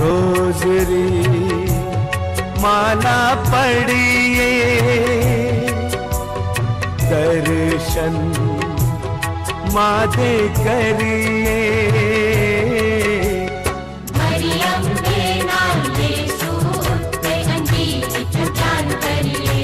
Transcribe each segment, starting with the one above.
Rosary माला पढ़िए, दर्शन माँ दे करिए। मरियम के नाम यीशु उत्ते अंजीर प्रचार करिए।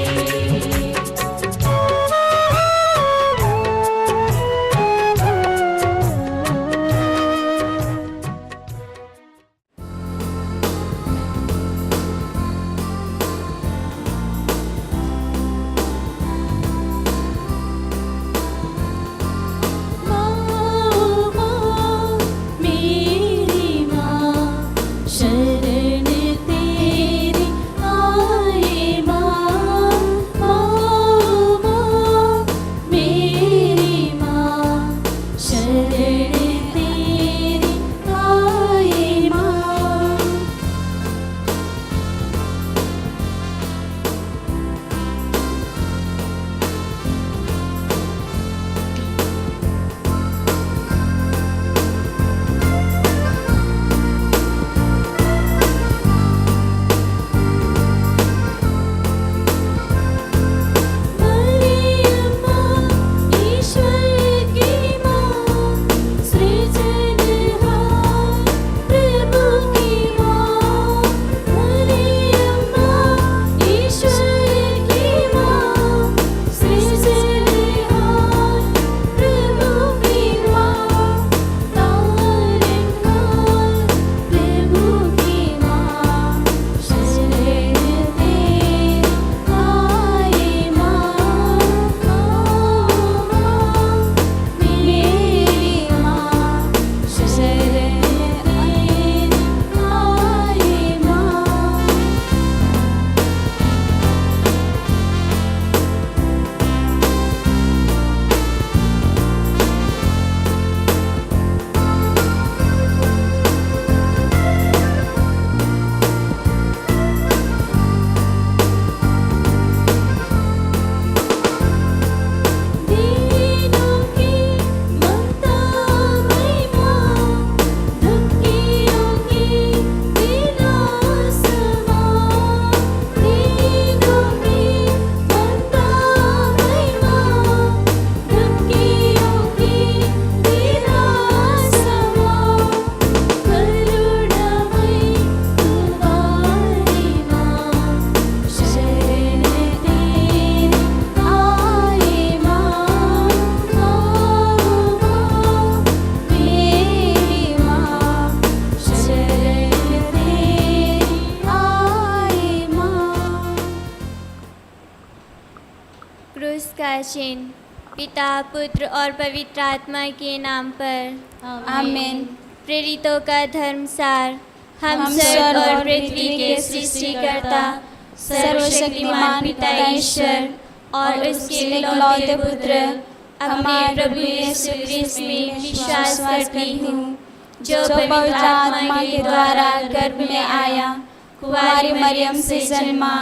क्रूस का चिन्ह पिता पुत्र और पवित्र आत्मा के नाम पर आमीन। प्रेरितों का धर्मसार। हम स्वर्ग और पृथ्वी के सृष्टिकर्ता सर्वशक्तिमान पिता ईश्वर और उसके इकलौते पुत्र अपने प्रभु यीशु क्रिस्त में विश्वास करती हूँ, जो पवित्र आत्मा के द्वारा गर्भ में आया, कुंवारी मरियम से जन्मा,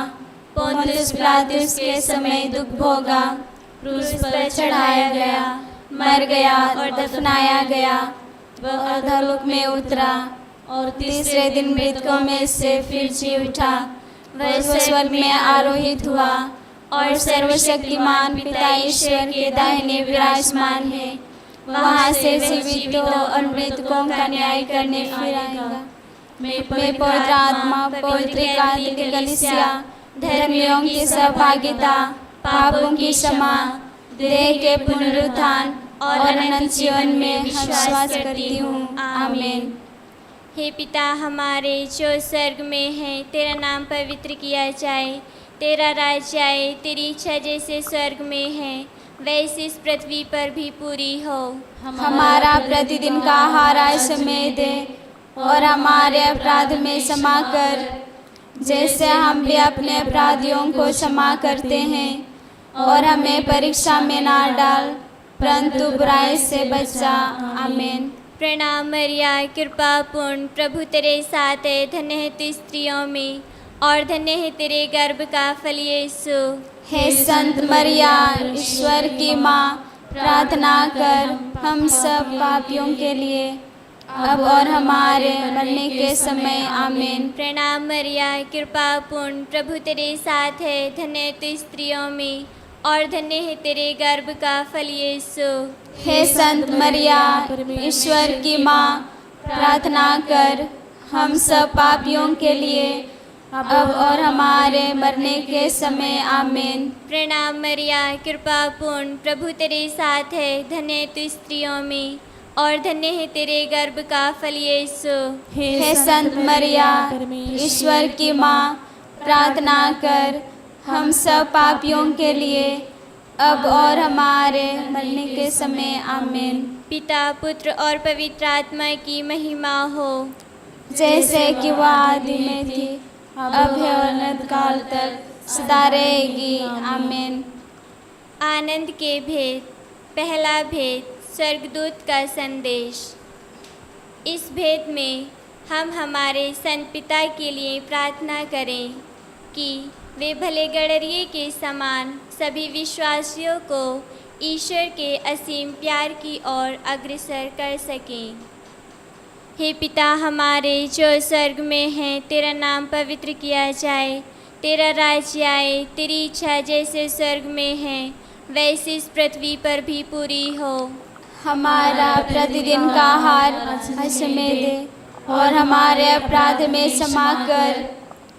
पोंतियुस पिलातुस के समय दुख भोगा, क्रूस पर चढ़ाया गया, मर गया और दफनाया गया। वह अधोलोक में उतरा और तीसरे दिन मृतकों में से फिर जी उठा। वह स्वर्ग में आरोहित हुआ और सर्वशक्तिमान पिता ईश्वर के दाहिने विराजमान है। वहाँ से जीवितों और मृतकों का न्याय करने फिर आएगा। मैं पवित्र आत्मा, पवित्र एकांतिक कलीसिया, धर्मियों की सहभागिता, पापों की क्षमा, देह के पुनरुत्थान और अनंत जीवन में विश्वास करती हूँ। आमीन। हे पिता हमारे जो स्वर्ग में है, तेरा नाम पवित्र किया जाए, तेरा राज्य आए, तेरी इच्छा जैसे स्वर्ग में है वैसे इस पृथ्वी पर भी पूरी हो। हमारा प्रतिदिन का आहार आज हमें दे और हमारे अपराध में क्षमा कर, जैसे हम भी अपने अपराधियों को क्षमा करते हैं, और हमें परीक्षा में ना डाल परंतु बुराई से बचा। आमीन। प्रणाम मरिया, कृपा पूर्ण, प्रभु तेरे साथ है, धन्य है तू स्त्रियों में और धन्य है तेरे गर्भ का फल यीशु। हे संत मरिया, ईश्वर की माँ, प्रार्थना कर हम सब पापियों के लिए अब और हमारे मरने के समय आमीन। प्रणाम मरिया, कृपा पूर्ण, प्रभु तेरे साथ है, धन्य तू स्त्रियों में और धन्य है तेरे गर्भ का फल यीशु। हे संत मरिया, ईश्वर की माँ, प्रार्थना कर हम सब पापियों के लिए अब और हमारे मरने के समय आमीन। प्रणाम मरिया, कृपा पूर्ण, प्रभु तेरे साथ है, धन्य तू स्त्रियों में और धन्य है तेरे गर्भ का फल यीशु। हे संत मरिया, ईश्वर की माँ, प्रार्थना कर हम सब पापियों के लिए अब और हमारे मरने के समय आमीन। पिता, पुत्र और पवित्र आत्मा की महिमा हो, जैसे कि वह आदि में थी, अब है और अनंत काल तक सदा रहेगी आमीन। आनंद के भेद। पहला भेद, स्वर्गदूत का संदेश। इस भेद में हम हमारे संत पिता के लिए प्रार्थना करें कि वे भले गडरिये के समान सभी विश्वासियों को ईश्वर के असीम प्यार की ओर अग्रसर कर सकें। हे पिता हमारे जो स्वर्ग में है, तेरा नाम पवित्र किया जाए, तेरा राज्य आए, तेरी इच्छा जैसे स्वर्ग में है वैसे इस पृथ्वी पर भी पूरी हो। हमारा प्रतिदिन का आहार आज हमें दे और हमारे अपराध में क्षमा कर,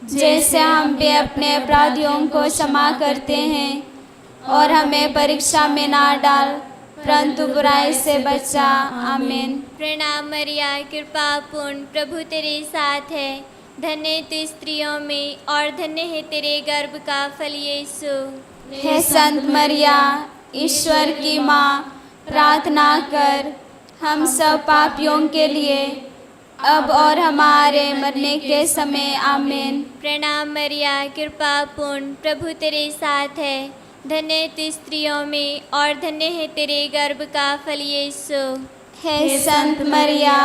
जैसे हम भी अपने अपराधियों को क्षमा करते हैं, और हमें परीक्षा में ना डाल परंतु बुराई से बचा आमीन। प्रणाम मरिया, कृपा पूर्ण, प्रभु तेरे साथ है, धन्य तू स्त्रियों में और धन्य है तेरे गर्भ का फल यीशु। हे संत मरिया, ईश्वर की माँ, प्रार्थना कर हम सब पापियों के लिए अब और हमारे मरने के समय आमीन। प्रणाम मरिया, कृपा पूर्ण, प्रभु तेरे साथ है, धन्य तू स्त्रियों में और धन्य है तेरे गर्भ का फल यीशु। हे संत मरिया,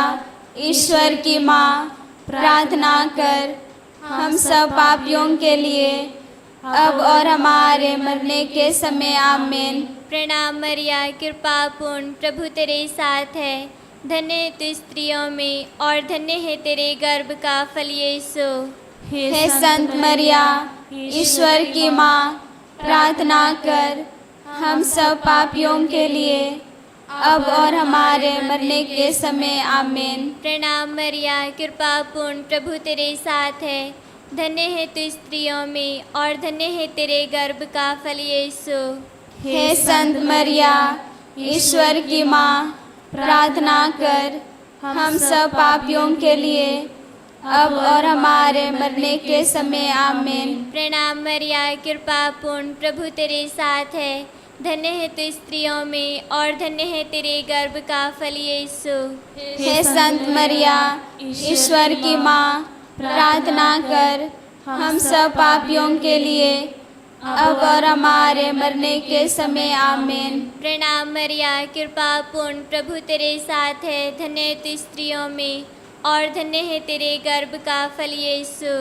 ईश्वर की माँ, प्रार्थना कर हम सब पापियों के लिए अब और हमारे मरने के समय आमीन। प्रणाम मरिया, कृपा पूर्ण, प्रभु तेरे साथ है, धन्य तू स्त्रियों में और धन्य है तेरे गर्भ का फल यीशु। हे संत मरिया, ईश्वर की माँ, प्रार्थना कर हम सब पापियों के लिए अब और हमारे मरने के समय आमीन। प्रणाम मरिया, कृपा पूर्ण, प्रभु तेरे साथ है, धन्य है तू स्त्रियों में और धन्य है तेरे गर्भ का फल यीशु। हे संत मरिया, ईश्वर की माँ, प्रार्थना कर हम सब पापियों के लिए अब और हमारे मरने के समय आमीन। प्रणाम मरिया, कृपा पूर्ण, प्रभु तेरे साथ है, धन्य है तू स्त्रियों में और धन्य है तेरे गर्भ का फल यीशु। हे संत मरिया, ईश्वर की माँ, प्रार्थना कर हम सब पापियों के लिए अब और हमारे मरने के समय आमीन। प्रणाम मरिया, कृपा पूर्ण, प्रभु तेरे साथ है, धन्य तू स्त्रियों में और धन्य है तेरे गर्भ का फल यीशु।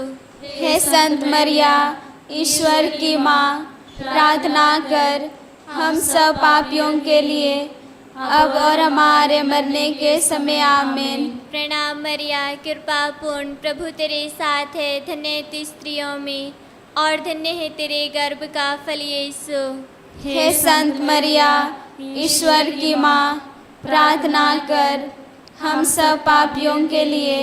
हे संत मरिया, ईश्वर की माँ, प्रार्थना कर हम सब पापियों के लिए अब और हमारे मरने के समय आमीन। प्रणाम मरिया, कृपा पूर्ण, प्रभु तेरे साथ है, धन्य तू स्त्रियों में और धन्य है तेरे गर्भ का फल यीशु। हे संत मरिया, ईश्वर की माँ, प्रार्थना कर हम सब पापियों के लिए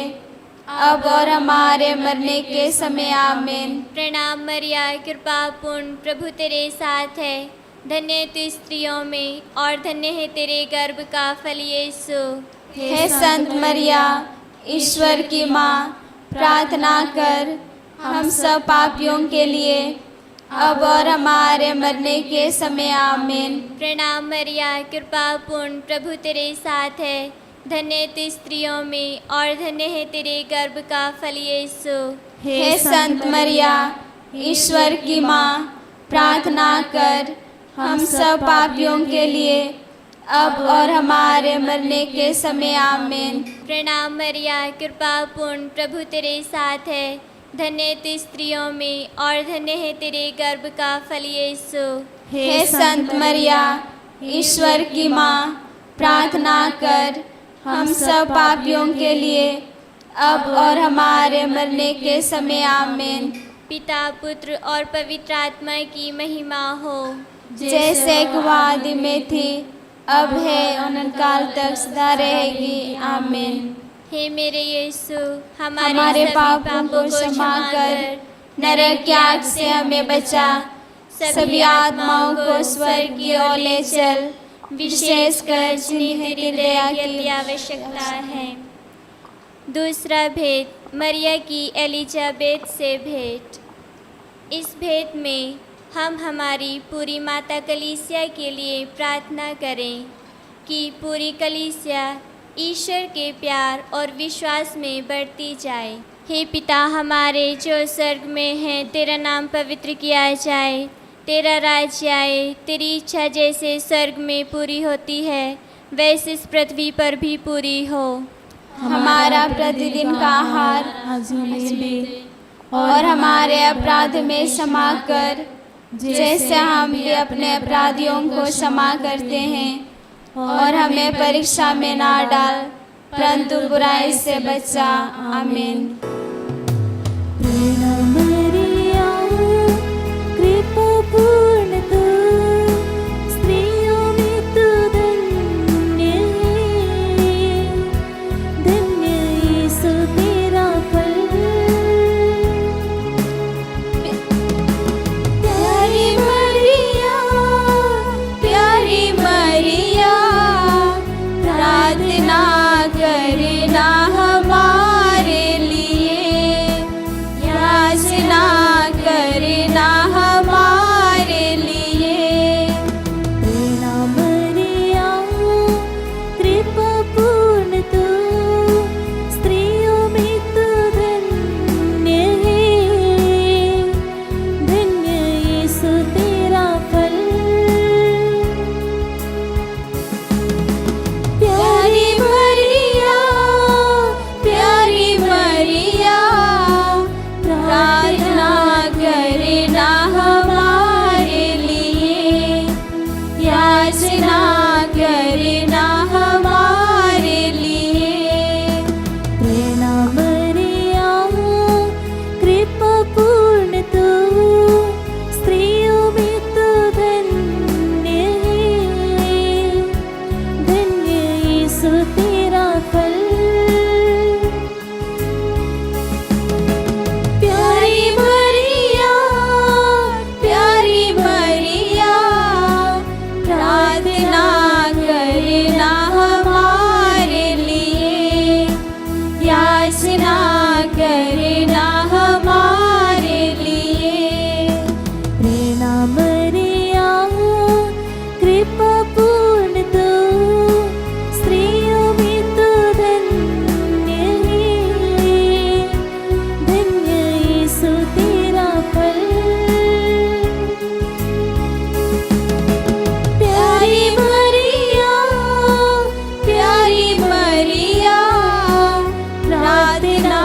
अब और हमारे मरने के समय आमीन। प्रणाम मरिया, कृपा पूर्ण, प्रभु तेरे साथ है, धन्य तू स्त्रियों में और धन्य है तेरे गर्भ का फल यीशु। हे संत मरिया, ईश्वर की माँ, प्रार्थना कर हम सब पापियों के लिए अब और हमारे मरने के समय आमीन। प्रणाम मरिया, कृपा पूर्ण, प्रभु तेरे साथ है, धन्य तू स्त्रियों में और धन्य है तेरे गर्भ का फल यीशु। हे संत मरिया, ईश्वर की माँ, प्रार्थना कर हम सब पापियों के लिए अब और हमारे मरने के समय आमीन। प्रणाम मरिया, कृपा पूर्ण, प्रभु तेरे साथ है, धन्य तू स्त्रियों में और धन्य है तेरे गर्भ का फल यीशु। हे संत मरिया, ईश्वर की माँ, प्रार्थना कर हम सब पापियों के लिए अब और हमारे मरने के समय आमीन। पिता, पुत्र और पवित्र आत्मा की महिमा हो, जैसे आदि में थी, अब है, अनंत काल तक सदा रहेगी। आमीन। हे मेरे यीशु, हमारे पापों को क्षमा कर, नरक की आग से हमें बचा, सभी आत्माओं को स्वर्ग की ओर ले चल, विशेषकर जिन्हें तेरी दया की आवश्यकता है। दूसरा भेद, मरिया की एलिजाबेथ से भेंट। इस भेंट में हम हमारी पूरी माता कलीसिया के लिए प्रार्थना करें कि पूरी कलीसिया ईश्वर के प्यार और विश्वास में बढ़ती जाए। हे पिता हमारे जो स्वर्ग में है, तेरा नाम पवित्र किया जाए, तेरा राज्य आए, तेरी इच्छा जैसे स्वर्ग में पूरी होती है वैसे इस पृथ्वी पर भी पूरी हो। हमारा प्रतिदिन का आहार आज हमें दे, और हमारे अपराध में क्षमा कर, जैसे हम भी अपने अपराधियों को क्षमा करते हैं, और हमें परीक्षा में ना डाल, परंतु बुराई से बचा। आमीन। प्रार्थना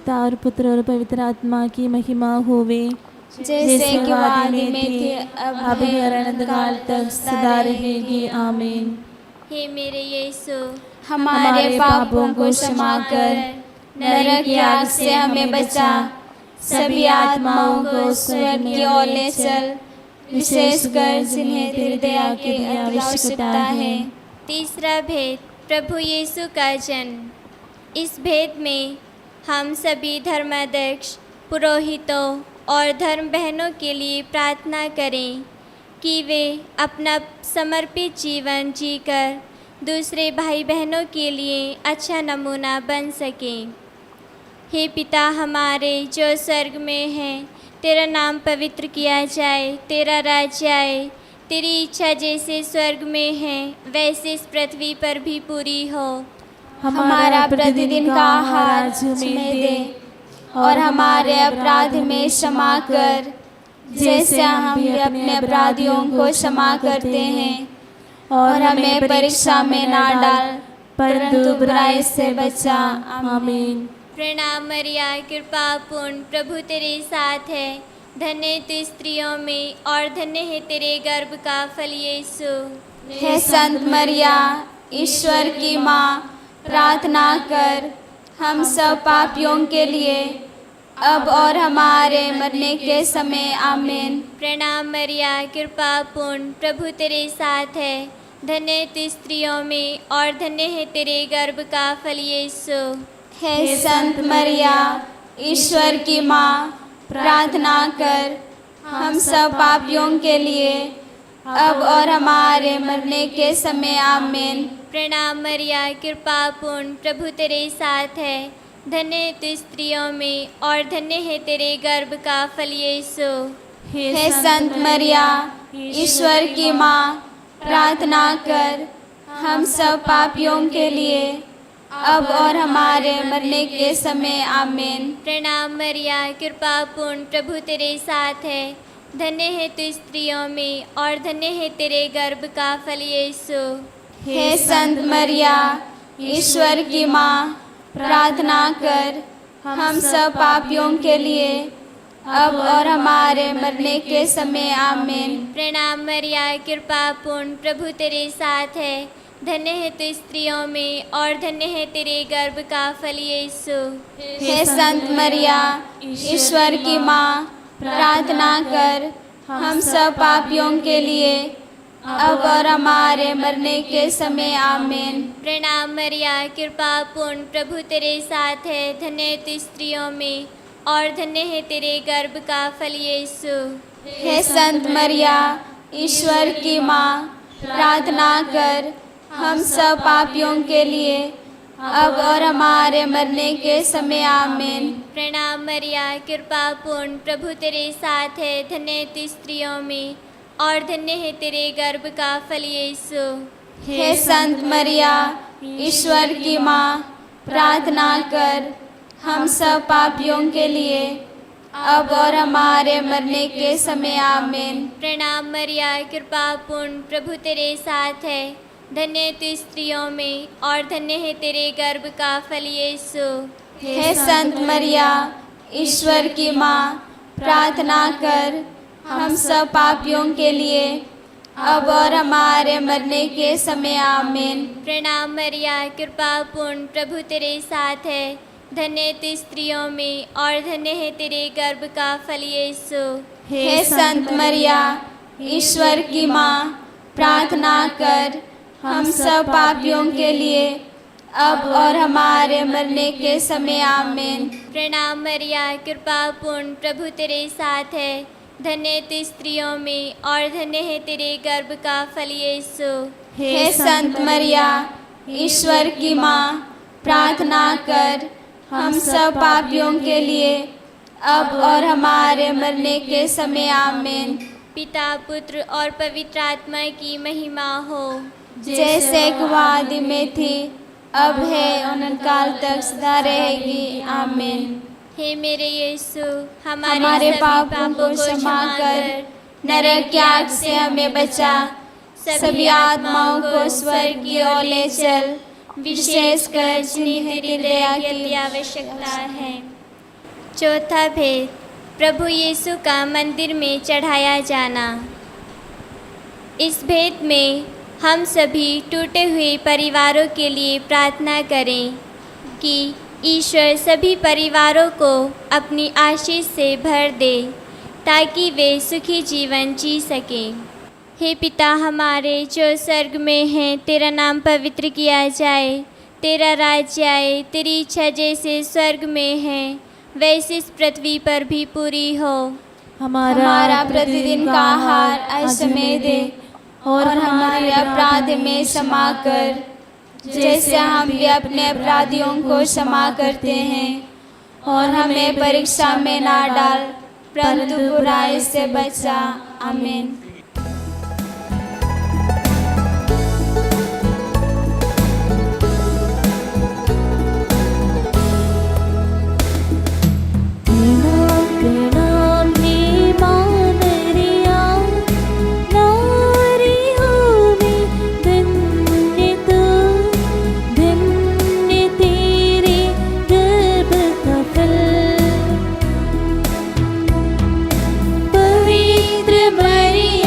पिता और पुत्र और पवित्र आत्मा की महिमा होवे, जैसे कि आदि में थी, अब भी और अनंत काल तक सदा रहेगी। आमीन। हे मेरे यीशु, हमारे पापों को क्षमा कर, नरक की आग से हमें बचा, सभी आत्माओं को स्वर्ग की ओर ले चल, विशेषकर जिन्हें तेरी दया की आवश्यकता है। तीसरा भेद, प्रभु यीशु का जन्म। इस भेद में हम सभी धर्माध्यक्ष, पुरोहितों और धर्म बहनों के लिए प्रार्थना करें कि वे अपना समर्पित जीवन जीकर दूसरे भाई बहनों के लिए अच्छा नमूना बन सकें। हे पिता हमारे जो स्वर्ग में है, तेरा नाम पवित्र किया जाए, तेरा राज्य आए, तेरी इच्छा जैसे स्वर्ग में है वैसे इस पृथ्वी पर भी पूरी हो। हमारा प्रतिदिन का आहार हमें दे, और हमारे अपराध में क्षमा कर, जैसे हम भी अपने अपराधियों को क्षमा करते हैं, और हमें परीक्षा में ना डाल, परंतु बुराई से बचा। आमीन। प्रणाम मरिया, कृपा पूर्ण, प्रभु तेरे साथ है, धन्य तू स्त्रियों में और धन्य है तेरे गर्भ का फल यीशु। हे संत मरिया, ईश्वर की माँ, प्रार्थना कर हम सब पापियों के लिए, अब और हमारे मरने के समय। आमीन। प्रणाम मरिया, कृपा पूर्ण, प्रभु तेरे साथ है, धन्य तू स्त्रियों में और धन्य है तेरे गर्भ का फल यीशु। हे संत मरिया, ईश्वर की माँ, प्रार्थना कर हम सब पापियों के लिए, अब और हमारे मरने के समय। आमीन। प्रणाम मरिया, कृपा पूर्ण, प्रभु तेरे साथ है, धन्य तू स्त्रियों में और धन्य है तेरे गर्भ का फल यीशु। हे संत मरिया, ईश्वर की माँ, प्रार्थना कर हम सब पापियों के लिए, अब और हमारे मरने के समय। आमीन। प्रणाम मरिया, कृपा पूर्ण, प्रभु तेरे साथ है, धन्य है तू स्त्रियों में और धन्य है तेरे गर्भ का फल यीशु। हे संत मरिया, ईश्वर की माँ, प्रार्थना कर हम सब पापियों के लिए, अब और हमारे मरने के समय। आमीन। प्रणाम मरिया, कृपा पूर्ण, प्रभु तेरे साथ है, धन्य है तू स्त्रियों में और धन्य है तेरे गर्भ का फल यीशु। हे संत मरिया, ईश्वर की माँ, प्रार्थना कर हम सब पापियों के लिए, अब और हमारे मरने के समय। आमीन। प्रणाम मरिया, कृपा पूर्ण, प्रभु तेरे साथ है, धन्य तू स्त्रियों में और धन्य है तेरे गर्भ का फल यीशु। हे संत मरिया, ईश्वर की माँ, प्रार्थना कर हम सब पापियों के लिए, अब और हमारे मरने के समय। आमीन। प्रणाम मरिया, कृपा पूर्ण, प्रभु तेरे साथ है, धन्य तू स्त्रियों में और धन्य है तेरे गर्भ का फल यीशु। हे संत मरिया, ईश्वर की माँ, प्रार्थना कर हम सब पापियों के लिए, अब और हमारे मरने के समय। आमीन। प्रणाम मरिया, कृपा पूर्ण, प्रभु तेरे साथ है, धन्य तू स्त्रियों में और धन्य है तेरे गर्भ का फल यीशु। हे संत मरिया, ईश्वर की माँ, प्रार्थना कर हम सब पापियों के लिए, अब और हमारे मरने के समय। आमीन। प्रणाम मरिया, कृपा पूर्ण, प्रभु तेरे साथ है, धन्य तू स्त्रियों में और धन्य है तेरे गर्भ का फल यीशु। हे संत मरिया, ईश्वर की माँ, प्रार्थना कर हम सब पापियों के लिए, अब और हमारे मरने के समय। आमीन। प्रणाम मरिया, कृपा पूर्ण, प्रभु तेरे साथ है, धन्य तू स्त्रियों में और धन्य है तेरे गर्भ का फल यीशु। हे संत मरिया, ईश्वर की माँ, प्रार्थना कर हम सब पापियों के लिए, अब और हमारे मरने के समय। आमीन। पिता, पुत्र और पवित्र आत्मा की महिमा हो, जैसे आदि में थी, अब है, अनंत काल तक सदा रहेगी। आमीन। हे मेरे यीशु, हमारे पापों को क्षमा कर, नरक की आग से हमें बचा, सभी आत्माओं को स्वर्ग की ओर ले चल, विशेषकर जिन्हें तेरी दया की आवश्यकता है। चौथा भेद, प्रभु यीशु का मंदिर में चढ़ाया जाना। इस भेद में हम सभी टूटे हुए परिवारों के लिए प्रार्थना करें कि ईश्वर सभी परिवारों को अपनी आशीष से भर दे ताकि वे सुखी जीवन जी सकें। हे पिता हमारे जो स्वर्ग में हैं, तेरा नाम पवित्र किया जाए, तेरा राज्य आए, तेरी इच्छा जैसे स्वर्ग में है वैसे इस पृथ्वी पर भी पूरी हो। हमारा प्रतिदिन का आहार आज हमें दे और हमारे अपराध में क्षमा कर जैसे हम भी अपने अपराधियों को क्षमा करते हैं, और हमें परीक्षा में ना डाल परंतु बुराई से बचा। आमीन। पवित्र मरियम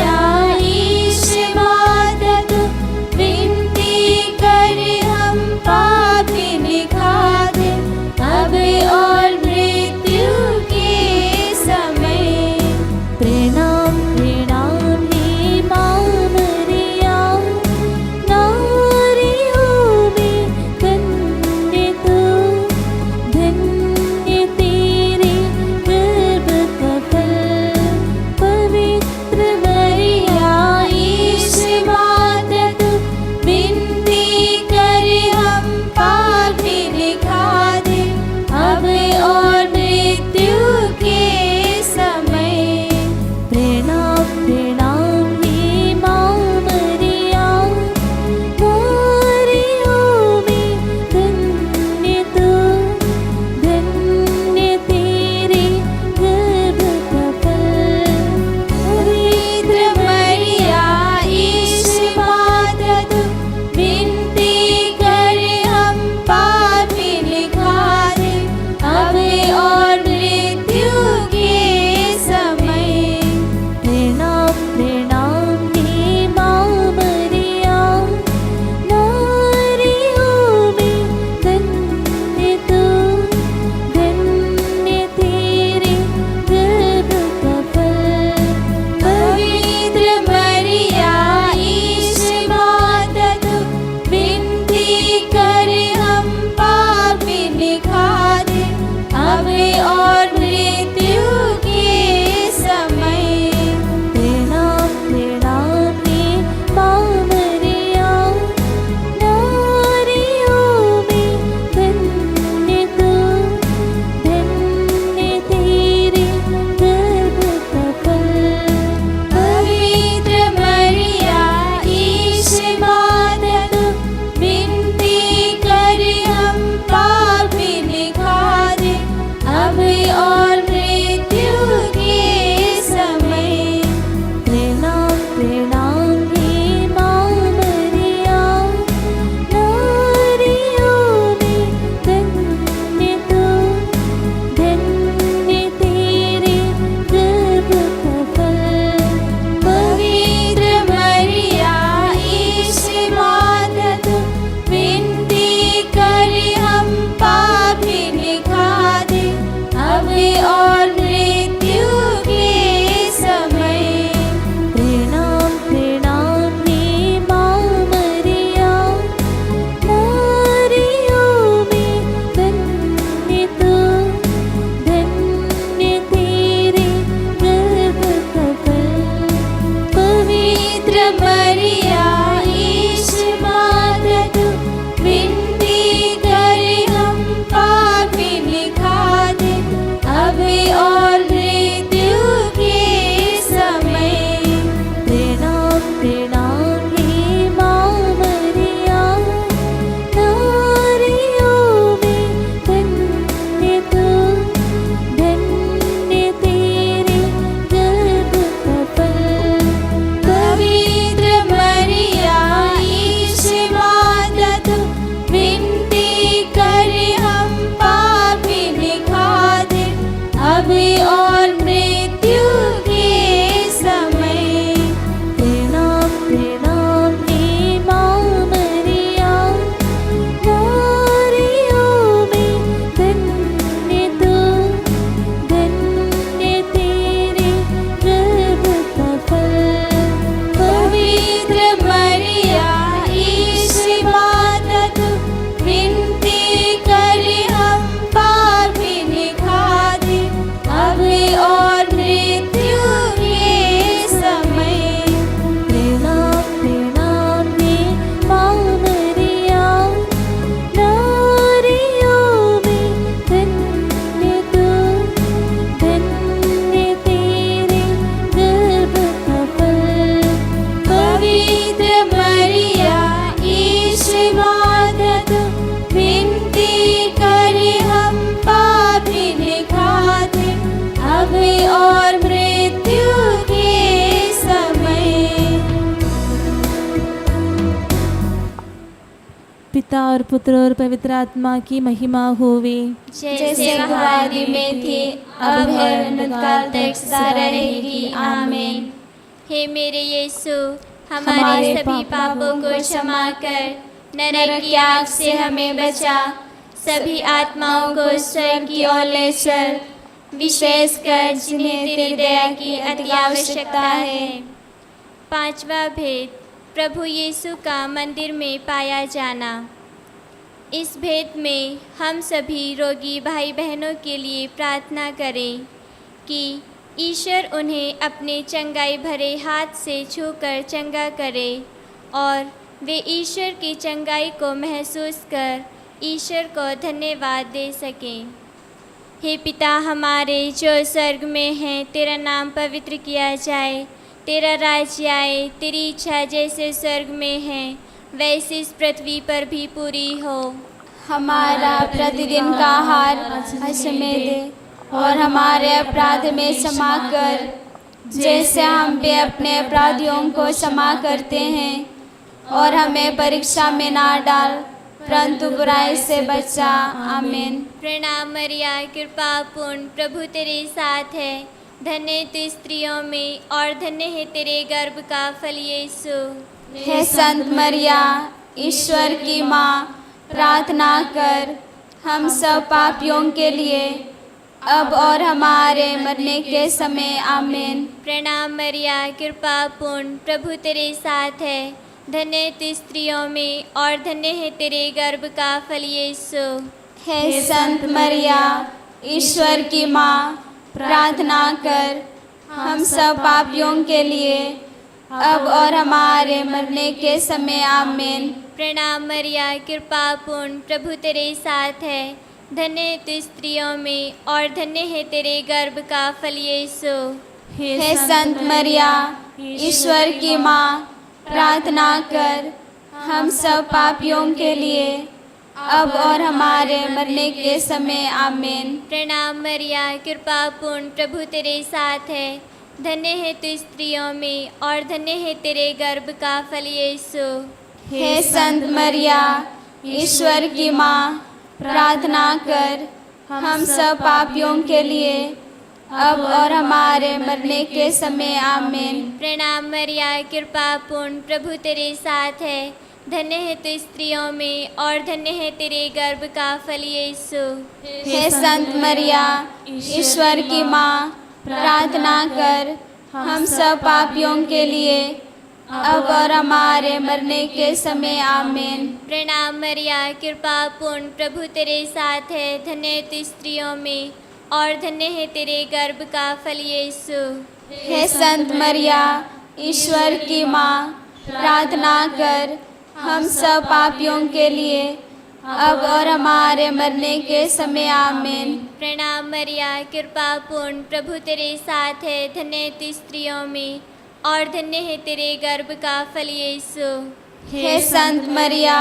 पिता और पुत्र और पवित्र आत्मा की महिमा होवे, जैसे आदि में थी, अब है, अनंतकाल तक सदा रहेगी। आमीन। हे मेरे यीशु, हमारे सभी पापों को क्षमा कर नरक की आग से हमें बचा, सभी आत्माओं को स्वर्ग की ओर ले चल, विशेषकर जिन्हें तेरी दया की अति आवश्यकता है। पांचवा भेद, प्रभु यीशु का मंदिर में पाया जाना। इस भेद में हम सभी रोगी भाई बहनों के लिए प्रार्थना करें कि ईश्वर उन्हें अपने चंगाई भरे हाथ से छूकर चंगा करे और वे ईश्वर की चंगाई को महसूस कर ईश्वर को धन्यवाद दे सकें। हे पिता हमारे जो स्वर्ग में है, तेरा नाम पवित्र किया जाए, तेरा राज्य आए, तेरी इच्छा जैसे स्वर्ग में है वैसे इस पृथ्वी पर भी पूरी हो। हमारा प्रतिदिन का आहार आज हमें दे और हमारे अपराध में क्षमा कर, जैसे हम भी अपने अपराधियों को क्षमा करते हैं, और हमें परीक्षा में ना डाल परंतु बुराई से बचा। आमीन। प्रणाम मरिया, कृपा पूर्ण, प्रभु तेरे साथ है, धन्य तू स्त्रियों में और धन्य है तेरे गर्भ का फल यीशु। हे संत मरिया, ईश्वर की माँ, प्रार्थना कर हम सब पापियों के लिए, अब और हमारे मरने के समय। आमीन। प्रणाम मरिया, कृपा पूर्ण, प्रभु तेरे साथ है, धन्य तू स्त्रियों में और धन्य है तेरे गर्भ का फल यीशु। हे संत मरिया, ईश्वर की माँ, प्रार्थना कर हम सब पापियों के लिए, अब और हमारे मरने के समय। आमीन। प्रणाम मरिया, कृपा पूर्ण, प्रभु तेरे साथ है, धन्य तू स्त्रियों में और धन्य है तेरे गर्भ का फल यीशु। हे संत मरिया, ईश्वर की माँ, प्रार्थना कर हम सब पापियों के लिए, अब और हमारे मरने के समय। आमीन। प्रणाम मरिया, कृपा पूर्ण, प्रभु तेरे साथ है, धन्य है तू स्त्रियों में और धन्य है तेरे गर्भ का फल यीशु। हे संत मरिया, ईश्वर की माँ, प्रार्थना कर हम सब पापियों के लिए, अब और हमारे मरने के समय। आमीन। प्रणाम मरिया, कृपा पूर्ण, प्रभु तेरे साथ है, धन्य है तू स्त्रियों में और धन्य है तेरे गर्भ का फल यीशु। हे संत मरिया, ईश्वर की माँ, प्रार्थना कर हम सब पापियों के लिए, अब और हमारे मरने के समय। आमीन। प्रणाम मरिया, कृपा पूर्ण, प्रभु तेरे साथ है, धन्य तू स्त्रियों में और धन्य है तेरे गर्भ का फल यीशु। हे संत मरिया, ईश्वर की माँ, प्रार्थना कर हम सब पापियों के लिए, अब और हमारे मरने के समय। आमीन। प्रणाम मरिया, कृपा पूर्ण, प्रभु तेरे साथ है, धन्य तू स्त्रियों में और धन्य है तेरे गर्भ का फल यीशु। हे संत मरिया,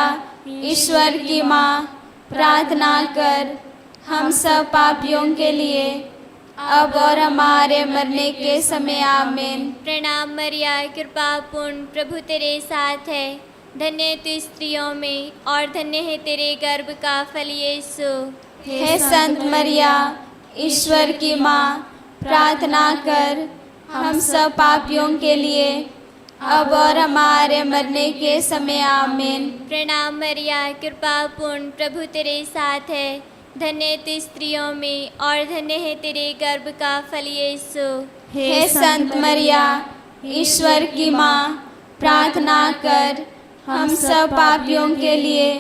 ईश्वर की माँ, प्रार्थना कर हम सब पापियों के लिए, अब और हमारे मरने के समय। आमीन। प्रणाम मरिया, कृपा पूर्ण, प्रभु तेरे साथ है, धन्य तू स्त्रियों में और धन्य है तेरे गर्भ का फल यीशु। हे संत मरिया, ईश्वर की माँ, प्रार्थना कर हम सब पापियों के लिए, अब और हमारे मरने के समय। आमीन। प्रणाम मरिया, कृपा पूर्ण, प्रभु तेरे साथ है, धन्य तू स्त्रियों में और धन्य है तेरे गर्भ का फल यीशु। हे संत मरिया, ईश्वर की माँ, प्रार्थना कर हम सब पापियों के लिए,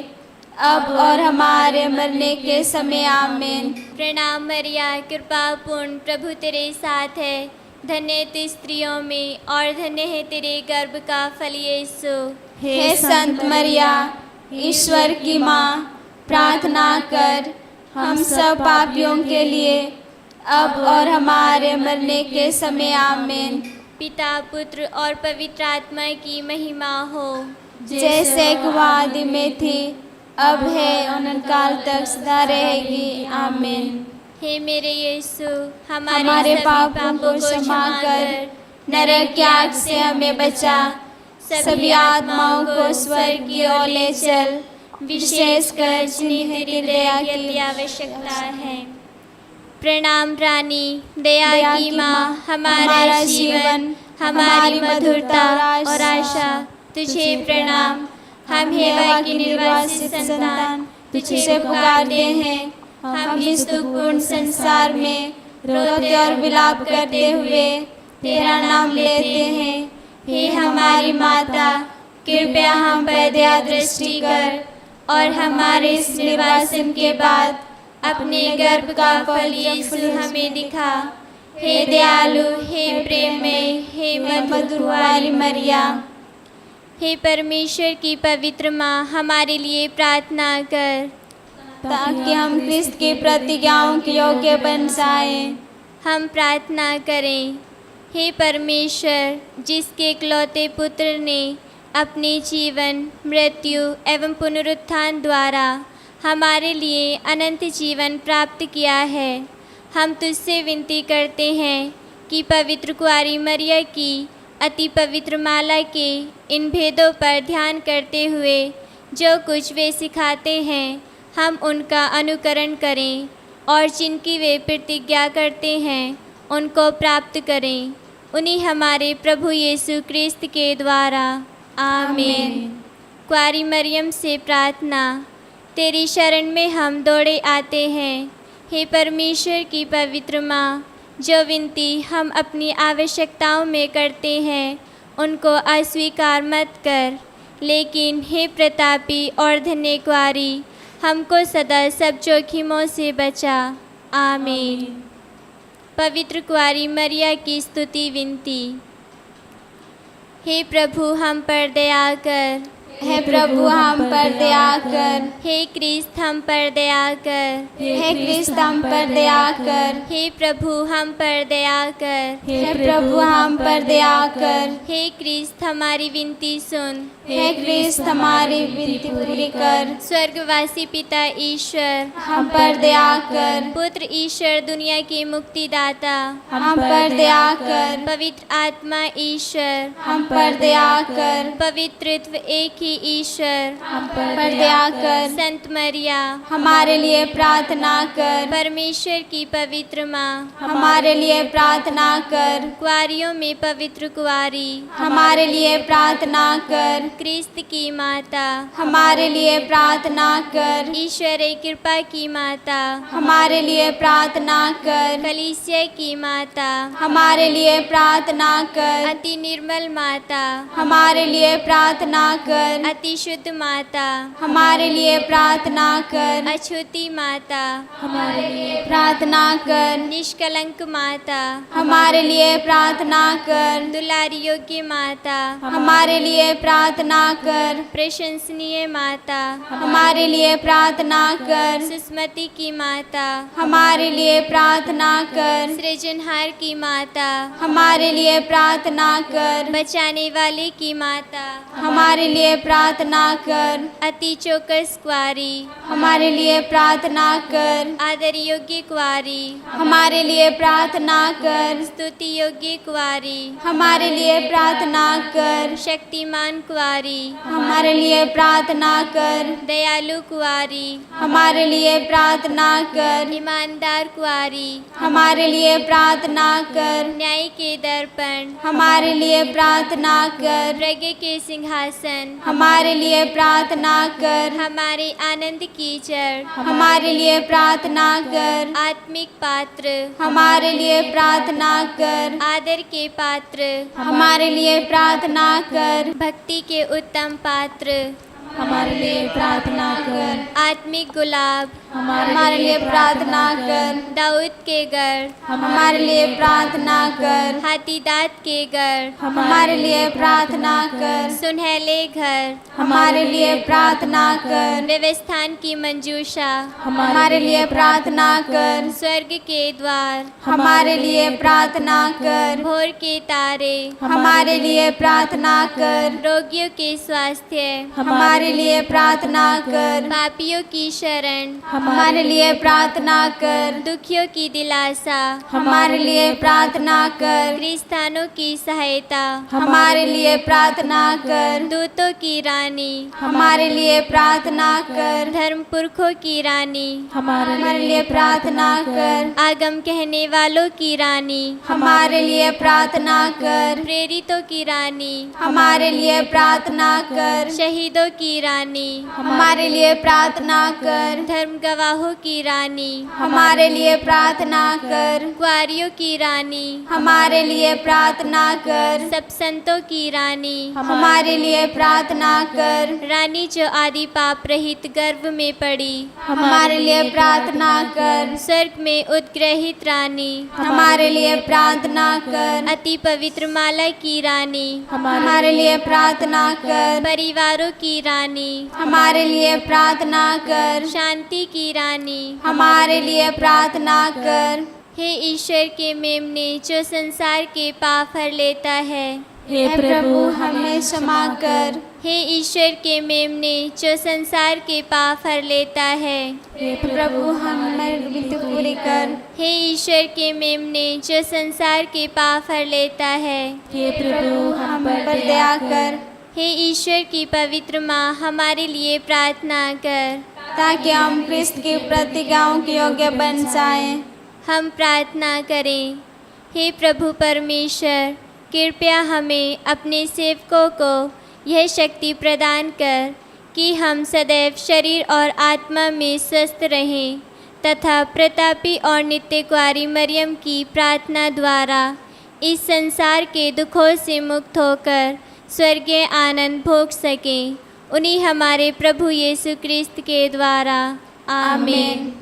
अब और हमारे मरने के समय। आमीन। प्रणाम मरिया, कृपा पूर्ण, प्रभु तेरे साथ है, धन्य तू स्त्रियों में और धन्य है तेरे गर्भ का फल यीशु। हे संत मरिया, ईश्वर की माँ, प्रार्थना कर हम सब पापियों के लिए, अब और हमारे मरने के समय। आमीन। पिता, पुत्र और पवित्र आत्मा की महिमा हो, जैसे आदि में थी, अब है, अनंतकाल तक सदा रहेगी। आमीन। हे मेरे यीशु, हमारे पापों को क्षमा कर नरक की आग से हमें बचा, सभी आत्माओं को स्वर्ग की ओर ले चल, विशेषकर जिन्हें तेरी दया की अति आवश्यकता है। प्रणाम रानी, दया की माँ, हमारा जीवन, हमारी मधुरता और आशा, तुझे प्रणाम। हम हेवा की निर्वासित संतान तुझे पुकारते हैं। हम इस दुखपूर्ण संसार में रोते और विलाप करते हुए तेरा नाम लेते हैं। हे हमारी माता, कृपया हम पर दया दृष्टि कर और हमारे इस निर्वासन के बाद अपने गर्भ का फल यीशु हमें दिखा। हे दयालु, हे प्रेम में, हे मधुर कुंवारी मरिया, हे परमेश्वर की पवित्र माँ, हमारे लिए प्रार्थना कर ताकि हम क्रिस्त की प्रतिज्ञाओं के योग्य बन जाएं। हम प्रार्थना करें। हे परमेश्वर, जिसके इकलौते पुत्र ने अपने जीवन, मृत्यु एवं पुनरुत्थान द्वारा हमारे लिए अनंत जीवन प्राप्त किया है, हम तुझसे विनती करते हैं कि पवित्र कुंवारी मरिया की अति पवित्र माला के इन भेदों पर ध्यान करते हुए जो कुछ वे सिखाते हैं, हम उनका अनुकरण करें और जिनकी वे प्रतिज्ञा करते हैं उनको प्राप्त करें। उन्हीं हमारे प्रभु यीशु क्रिस्त के द्वारा, आमीन। कुंवारी मरियम से प्रार्थना। तेरी शरण में हम दौड़े आते हैं। हे परमेश्वर की पवित्र माँ, जो विनती हम अपनी आवश्यकताओं में करते हैं उनको अस्वीकार मत कर, लेकिन हे प्रतापी और धन्य कुंवारी, हमको सदा सब जोखिमों से बचा। आमीन। पवित्र कुंवारी मरिया की स्तुति विनती। हे प्रभु, हम पर दया कर। हे प्रभु, हम पर दया कर। हे क्रिस्त, हम पर दया कर। हे क्रिस्त, हम पर दया कर। हे प्रभु, हम पर दया कर। हे प्रभु, हम पर दया कर। हे क्रिस्त, हमारी विनती सुन। हे क्रिस्त, हमारी विनती पूरी कर। स्वर्गवासी पिता ईश्वर, हम पर दया कर। पुत्र ईश्वर, दुनिया के मुक्तिदाता, हम पर दया कर। पवित्र आत्मा ईश्वर, हम पर दया कर। पवित्रत्व एक ही ईश्वर, हम पर दया कर। संत मरिया, हमारे लिए प्रार्थना कर। परमेश्वर की पवित्र माँ, हमारे लिए प्रार्थना कर। कुंवारियों में पवित्र कुंवारी, हमारे लिए प्रार्थना कर। क्रिस्त की माता, हमारे लिए प्रार्थना कर। ईश्वर कृपा की माता, हमारे लिए प्रार्थना कर। कलीसिया की माता, हमारे लिए प्रार्थना कर। अति निर्मल माता, हमारे लिए प्रार्थना कर। अति शुद्ध माता, हमारे लिए प्रार्थना कर। अछूती माता, हमारे लिए प्रार्थना कर। निष्कलंक माता, हमारे लिए प्रार्थना कर। दुलारी योग्य माता, हमारे लिए प्रार्थना कर। प्रशंसनीय माता, हमारे लिए प्रार्थना कर। सुस्मति की माता, हमारे लिए प्रार्थना कर। सृजनहार की माता, हमारे लिए प्रार्थना कर। बचाने वाले की माता, हमारे लिए प्रार्थना कर। अति चौकस कुंवारी, हमारे लिए प्रार्थना कर। आदर योग्य कुंवारी, हमारे लिए प्रार्थना कर। स्तुति योग्य कुंवारी, हमारे लिए प्रार्थना कर। शक्तिमान कुंवारी, हमारे लिए प्रार्थना कर। दयालु कुंवारी, हमारे लिए प्रार्थना कर। ईमानदार कुंवारी, हमारे लिए प्रार्थना कर। न्याय के दर्पण, हमारे लिए प्रार्थना कर। प्रज्ञा के सिंहासन, हमारे लिए प्रार्थना कर। हमारे आनंद की जड़, हमारे लिए प्रार्थना कर। आत्मिक पात्र, हमारे लिए प्रार्थना कर। आदर के पात्र, हमारे लिए प्रार्थना कर। भक्ति के उत्तम पात्र, हमारे लिए प्रार्थना कर। आत्मिक गुलाब, हमारे लिए प्रार्थना कर। दाऊद के गढ़, हमारे लिए प्रार्थना कर। हाथी दांत के गढ़, हमारे लिए प्रार्थना कर। सुनहले घर, हमारे लिए प्रार्थना कर। व्यवस्थान की मंजूषा, हमारे लिए प्रार्थना कर। स्वर्ग के द्वार, हमारे लिए प्रार्थना कर। भोर के तारे, हमारे लिए प्रार्थना कर। रोगियों के स्वास्थ्य, हमारे लिए प्रार्थना कर। पापियों की शरण, हमारे लिए प्रार्थना कर। दुखियों की दिलासा, हमारे लिए प्रार्थना कर। क्रिस्तानों की सहायता, हमारे लिए प्रार्थना कर। दूतों की रानी, हमारे लिए प्रार्थना कर। धर्म पुरखों की रानी, हमारे लिए प्रार्थना कर। आगम कहने वालों की रानी, हमारे लिए प्रार्थना कर। प्रेरितों की रानी, हमारे लिए प्रार्थना कर। शहीदों की रानी, हमारे लिए प्रार्थना कर। धर्म गवाहों की रानी, हमारे लिए प्रार्थना कर। कुआरियों की रानी, हमारे लिए प्रार्थना कर। सब संतों की रानी, हमारे लिए प्रार्थना कर। रानी जो आदि पाप रहित गर्भ में पड़ी, हमारे लिए प्रार्थना कर। स्वर्ग में उद्ग्रहित रानी, हमारे लिए प्रार्थना कर। अति पवित्र माला की रानी, हमारे लिए प्रार्थना कर। परिवारों की रानी, हमारे लिए प्रार्थना कर। शांति की रानी, हमारे लिए प्रार्थना कर। हे ईश्वर के मेमने जो संसार के पाप हर लेता है, हे प्रभु हमें क्षमा कर। हे ईश्वर के मेमने जो संसार के पाप हर लेता है, हे प्रभु हमारी विनती पूरी कर। हे ईश्वर के मेमने जो संसार के पाप हर लेता है, हे प्रभु हम पर दया कर, हे ईश्वर की पवित्र माँ हमारे लिए प्रार्थना कर। ताकि हम क्रिस्त की प्रतिज्ञाओं के योग्य बन जाएं। हम प्रार्थना करें। हे प्रभु परमेश्वर, कृपया हमें अपने सेवकों को यह शक्ति प्रदान कर कि हम सदैव शरीर और आत्मा में स्वस्थ रहें तथा प्रतापी और नित्य कुआरी मरियम की प्रार्थना द्वारा इस संसार के दुखों से मुक्त होकर स्वर्गीय आनंद भोग सकें। उन्हीं हमारे प्रभु यीशु क्रिस्त के द्वारा आमीन।